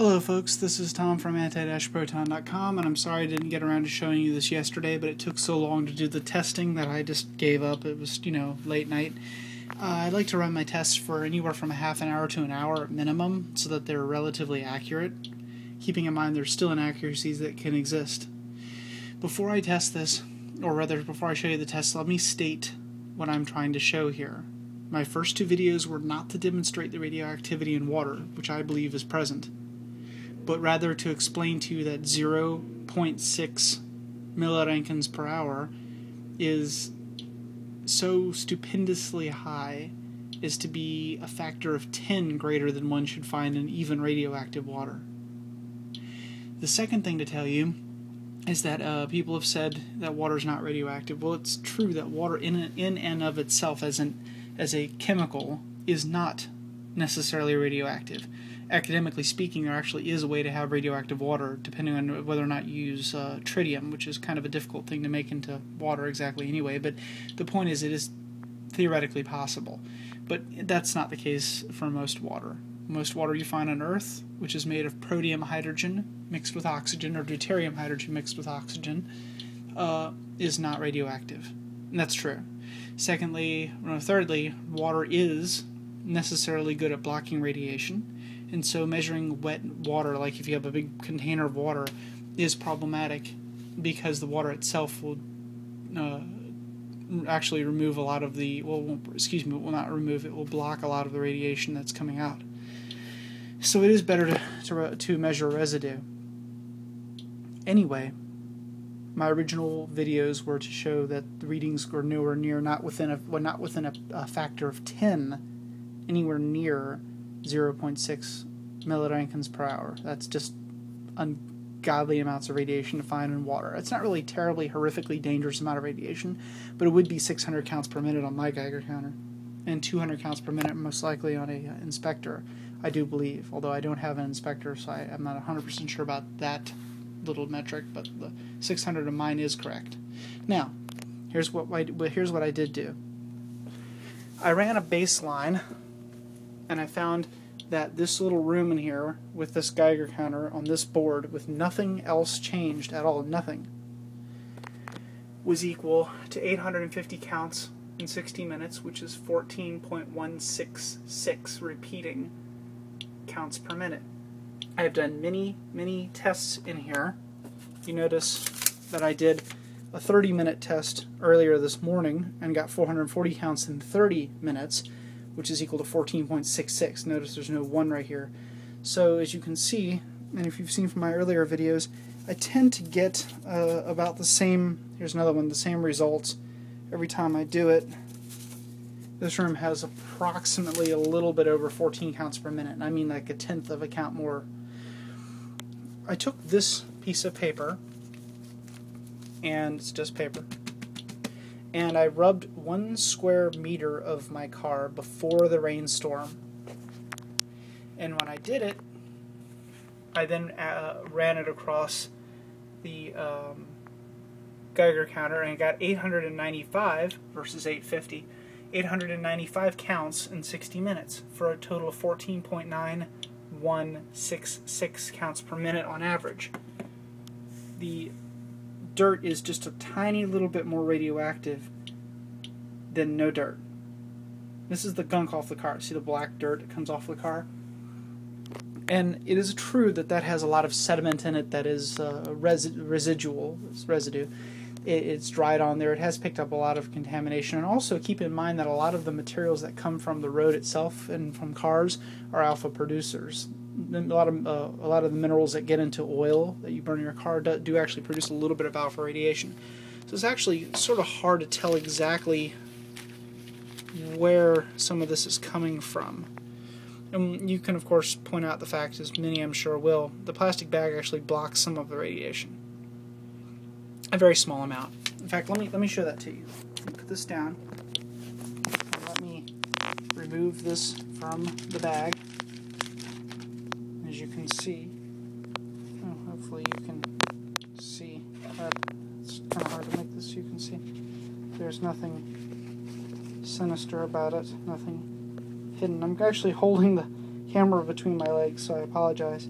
Hello folks, this is Tom from anti-proton.com, and I'm sorry I didn't get around to showing you this yesterday, but it took so long to do the testing that I just gave up. It was, late night. I like to run my tests for anywhere from a half an hour to an hour at minimum, so that they're relatively accurate, keeping in mind there's still inaccuracies that can exist. Before I test this, or rather before I show you the test, let me state what I'm trying to show here. My first two videos were not to demonstrate the radioactivity in water, which I believe is present, but rather to explain to you that 0.6 milliroentgens per hour is so stupendously high as to be a factor of 10 greater than one should find in even radioactive water. The second thing to tell you is that people have said that water is not radioactive. Well, it's true that water in and of itself as a chemical is not necessarily radioactive. Academically speaking, there actually is a way to have radioactive water, depending on whether or not you use tritium, which is kind of a difficult thing to make into water exactly anyway, but the point is it is theoretically possible. But that's not the case for most water. Most water you find on Earth, which is made of protium hydrogen mixed with oxygen, or deuterium hydrogen mixed with oxygen, is not radioactive. And that's true. Thirdly, water is necessarily good at blocking radiation. And so measuring wet water, like if you have a big container of water, is problematic because the water itself will actually remove a lot of the, it will not remove, it will block a lot of the radiation that's coming out. So it is better to measure residue. Anyway, my original videos were to show that the readings were nowhere near, not within a factor of 10, anywhere near 0.6 milliroentgens per hour. That's just ungodly amounts of radiation to find in water. It's not really terribly horrifically dangerous amount of radiation, but it would be 600 counts per minute on my Geiger counter, and 200 counts per minute most likely on a inspector, I do believe, although I don't have an inspector, so I'm not 100% sure about that little metric, but the 600 of mine is correct. Now, here's what I did do. I ran a baseline, and I found that this little room in here with this Geiger counter on this board with nothing else changed at all, nothing, was equal to 850 counts in 60 minutes, which is 14.166 repeating counts per minute. I have done many tests in here. You notice that I did a 30-minute test earlier this morning and got 440 counts in 30 minutes, which is equal to 14.66. Notice there's no 1 right here. So as you can see, and if you've seen from my earlier videos, I tend to get about the same, here's another one, the same results every time I do it. This room has approximately a little bit over 14 counts per minute, and I mean like a tenth of a count more. I took this piece of paper, and it's just paper, and I rubbed 1 square meter of my car before the rainstorm. And when I did it, I then ran it across the Geiger counter, and I got 895 versus 850. 895 counts in 60 minutes for a total of 14.9166 counts per minute on average. The dirt is just a tiny little bit more radioactive than no dirt. This is the gunk off the car. See the black dirt that comes off the car? And it is true that that has a lot of sediment in it that is residual, it's residue. It's dried on there. It has picked up a lot of contamination. And also keep in mind that a lot of the materials that come from the road itself and from cars are alpha producers. A lot of the minerals that get into oil that you burn in your car do actually produce a little bit of alpha radiation. So it's actually sort of hard to tell exactly where some of this is coming from. And you can of course point out the fact, as many I'm sure will, the plastic bag actually blocks some of the radiation. A very small amount. In fact, let me show that to you. Let me put this down. And let me remove this from the bag. As you can see, hopefully you can see. It's kind of hard to make this so you can see. There's nothing sinister about it. Nothing hidden. I'm actually holding the camera between my legs, so I apologize.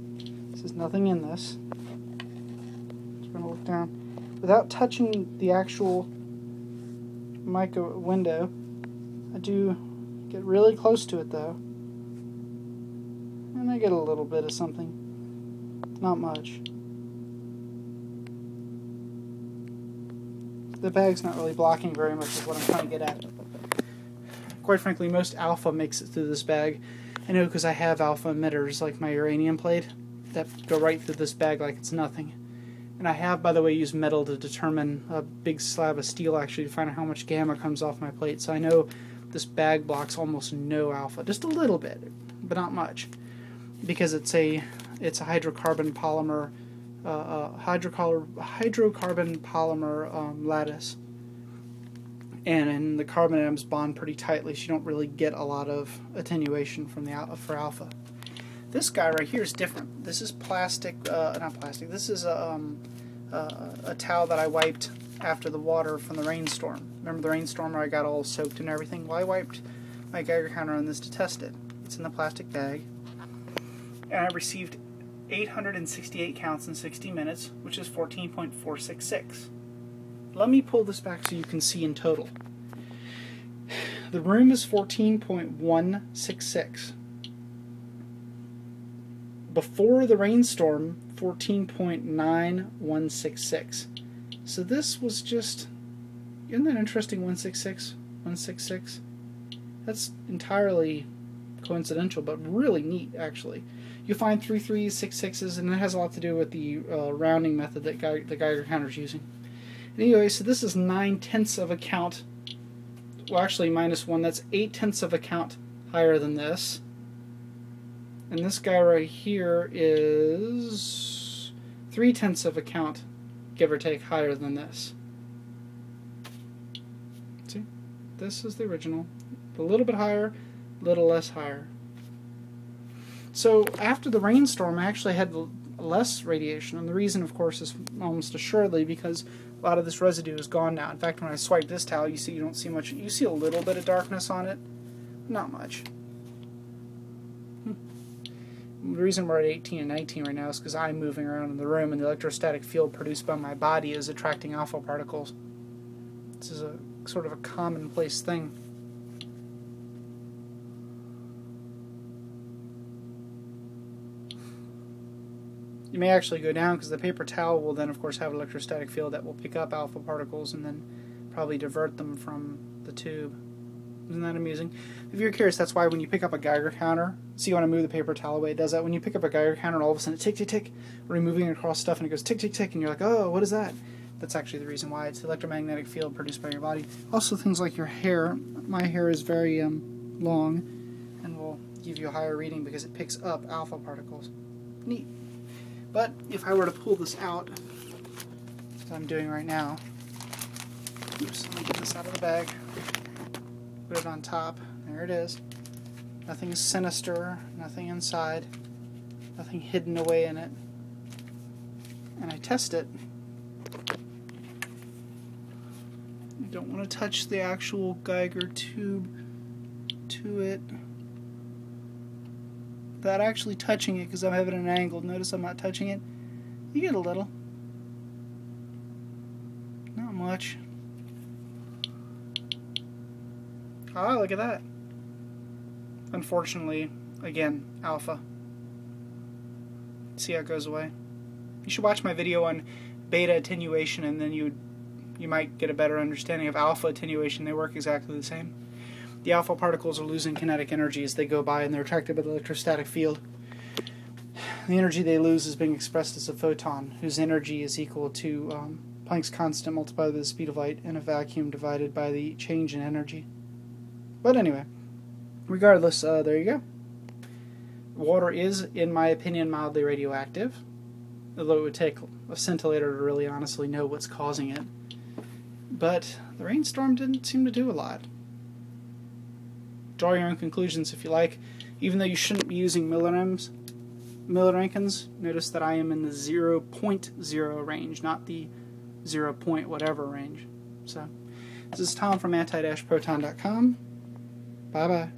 There's nothing in this. Just going to look down. Without touching the actual micro window, I do get really close to it though. And I get a little bit of something. Not much. The bag's not really blocking very much is what I'm trying to get at. Quite frankly, most alpha makes it through this bag. I know because I have alpha emitters like my uranium plate that go right through this bag like it's nothing. And I have, by the way, used metal to determine a big slab of steel actually to find out how much gamma comes off my plate. So I know this bag blocks almost no alpha, just a little bit, but not much, because it's a hydrocarbon polymer, hydrocarbon polymer lattice, and the carbon atoms bond pretty tightly, so you don't really get a lot of attenuation from for alpha. This guy right here is different. This is plastic, not plastic. This is a towel that I wiped after the water from the rainstorm. Remember the rainstorm where I got all soaked and everything? Well, I wiped my Geiger counter on this to test it. It's in the plastic bag. And I received 868 counts in 60 minutes, which is 14.466. Let me pull this back so you can see in total. The room is 14.166. Before the rainstorm, 14.9166. So this was just, isn't that interesting? 166, 166. That's entirely coincidental, but really neat, actually. You find 3 3s, 6 6s, and it has a lot to do with the rounding method that the Geiger counter is using. Anyway, so this is 9/10 of a count. Well, actually, -1. That's 8/10 of a count higher than this. And this guy right here is 3/10 of a count, give or take, higher than this. See? This is the original. A little bit higher, a little less higher. So after the rainstorm, I actually had less radiation, and the reason, of course, is almost assuredly because a lot of this residue is gone now. In fact, when I swipe this towel, you see you don't see much. You see a little bit of darkness on it, not much. The reason we're at 18 and 19 right now is because I'm moving around in the room, and the electrostatic field produced by my body is attracting alpha particles. This is a sort of a commonplace thing. You may actually go down because the paper towel will then, of course, have an electrostatic field that will pick up alpha particles and then probably divert them from the tube. Isn't that amusing? If you're curious, that's why when you pick up a Geiger counter, see when I move the paper towel away, it does that. When you pick up a Geiger counter, and all of a sudden tick, tick, tick, we're moving across stuff and it goes tick, tick, tick, and you're like, oh, what is that? That's actually the reason why. It's the electromagnetic field produced by your body. Also things like your hair. My hair is very long and will give you a higher reading because it picks up alpha particles. Neat. But if I were to pull this out, as I'm doing right now, oops, let me get this out of the bag, put it on top, there it is. Nothing sinister, nothing inside, nothing hidden away in it. And I test it. You don't want to touch the actual Geiger tube to it. Without actually touching it, because I'm having an angle. Notice I'm not touching it. You get a little. Not much. Ah, look at that. Unfortunately, again, alpha. See how it goes away. You should watch my video on beta attenuation, and then you might get a better understanding of alpha attenuation. They work exactly the same. The alpha particles are losing kinetic energy as they go by, and they're attracted by the electrostatic field. The energy they lose is being expressed as a photon, whose energy is equal to Planck's constant multiplied by the speed of light in a vacuum divided by the change in energy. But anyway, regardless, there you go. Water is, in my opinion, mildly radioactive, although it would take a scintillator to really honestly know what's causing it. But the rainstorm didn't seem to do a lot. Draw your own conclusions if you like. Even though you shouldn't be using millirankins, notice that I am in the 0.0 range, not the 0. Whatever range. So, this is Tom from anti-proton.com. Bye-bye.